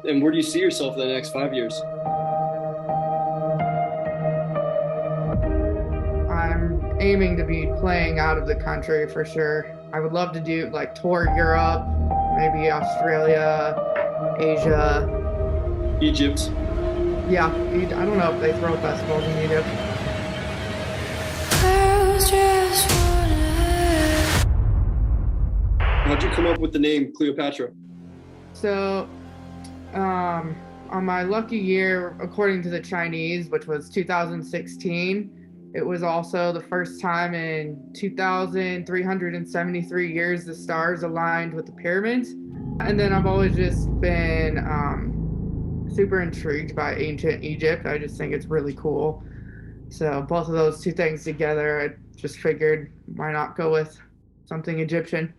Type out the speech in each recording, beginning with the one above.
And where do you see yourself in the next 5 years? I'm aiming to be playing out of the country for sure. I would love to do like tour Europe, maybe Australia, Asia. Egypt. Yeah, I don't know if they throw festivals in Egypt. How'd you come up with the name Cleopatra? So, on my lucky year, according to the Chinese, which was 2016, it was also the first time in 2,373 years the stars aligned with the pyramids. And then I've always just been super intrigued by ancient Egypt. I just think it's really cool. So both of those two things together, I just figured why not go with something Egyptian.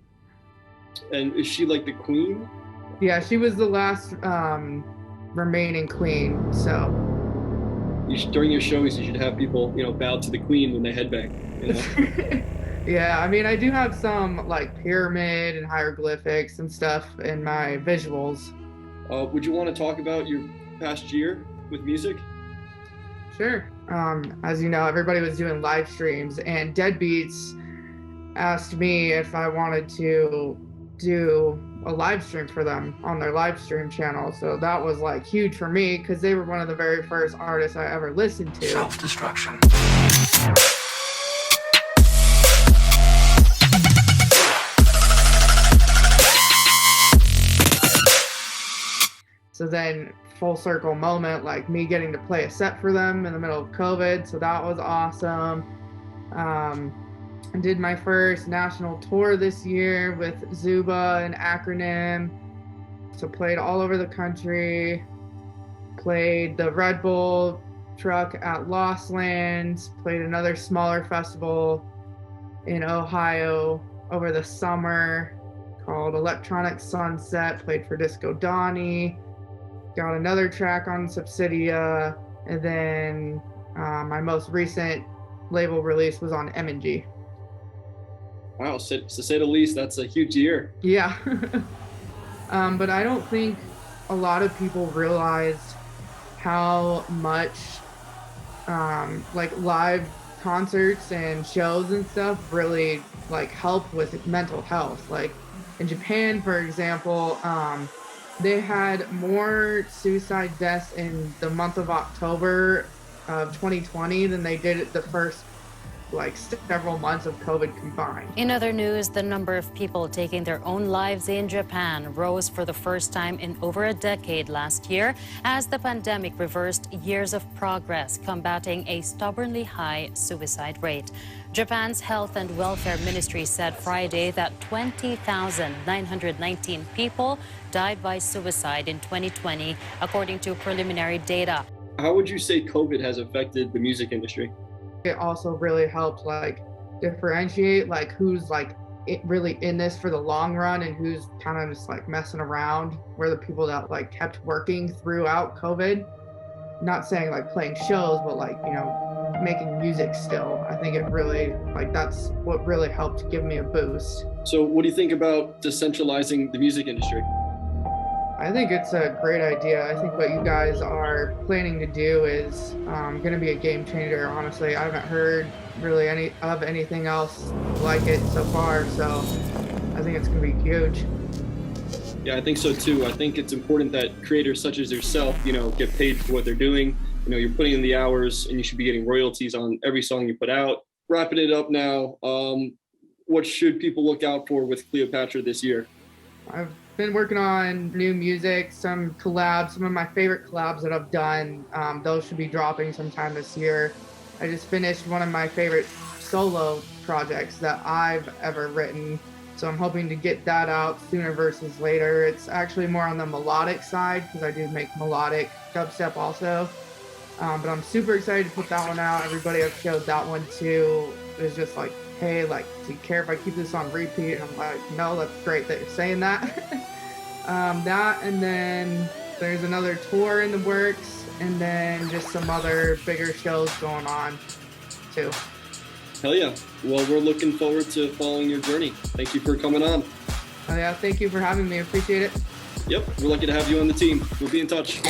And is she like the queen? Yeah, she was the last remaining queen. So During your shows, you should have people, bow to the queen when they head back. yeah, I mean, I do have some like pyramid and hieroglyphics and stuff in my visuals. Would you want to talk about your past year with music? Sure. As you know, everybody was doing live streams, and Deadbeats asked me if I wanted to do a live stream for them on their live stream channel. So that was like huge for me because they were one of the very first artists I ever listened to. Self-destruction. So then full circle moment, like me getting to play a set for them in the middle of COVID. So that was awesome. I did my first national tour this year with Zubah and Acronym. So played all over the country, played the Red Bull truck at Lost Lands, played another smaller festival in Ohio over the summer called Electronic Sunset, played for Disco Donnie, got another track on Subsidia, and then my most recent label release was on Emengy. Wow, to say the least, that's a huge year. Yeah. But I don't think a lot of people realized how much like live concerts and shows and stuff really like help with mental health. Like in Japan, for example, they had more suicide deaths in the month of October of 2020 than they did the first like several months of COVID combined. In other news, the number of people taking their own lives in Japan rose for the first time in over a decade last year as the pandemic reversed years of progress combating a stubbornly high suicide rate. Japan's Health and Welfare Ministry said Friday that 20,919 people died by suicide in 2020, according to preliminary data. How would you say COVID has affected the music industry? It also really helped like differentiate like who's like really in this for the long run and who's kind of just like messing around. Were the people that like kept working throughout COVID, not saying like playing shows, but like, making music still. I think it really like that's what really helped give me a boost. So what do you think about decentralizing the music industry? I think it's a great idea. I think what you guys are planning to do is going to be a game changer. Honestly, I haven't heard really anything else like it so far. So I think it's going to be huge. Yeah, I think so too. I think it's important that creators such as yourself, get paid for what they're doing. You're putting in the hours and you should be getting royalties on every song you put out. Wrapping it up now, what should people look out for with Cleopatra this year? I've been working on new music, some collabs, some of my favorite collabs that I've done. Those should be dropping sometime this year. I just finished one of my favorite solo projects that I've ever written. So I'm hoping to get that out sooner versus later. It's actually more on the melodic side because I do make melodic dubstep also. But I'm super excited to put that one out. Everybody I've showed that one to is just like, hey, like, do you care if I keep this on repeat? And I'm like, no, that's great that you're saying that. That, and then there's another tour in the works, and then just some other bigger shows going on too. Hell yeah. Well, we're looking forward to following your journey. Thank you for coming on. Oh yeah, thank you for having me. Appreciate it. Yep, we're lucky to have you on the team. We'll be in touch.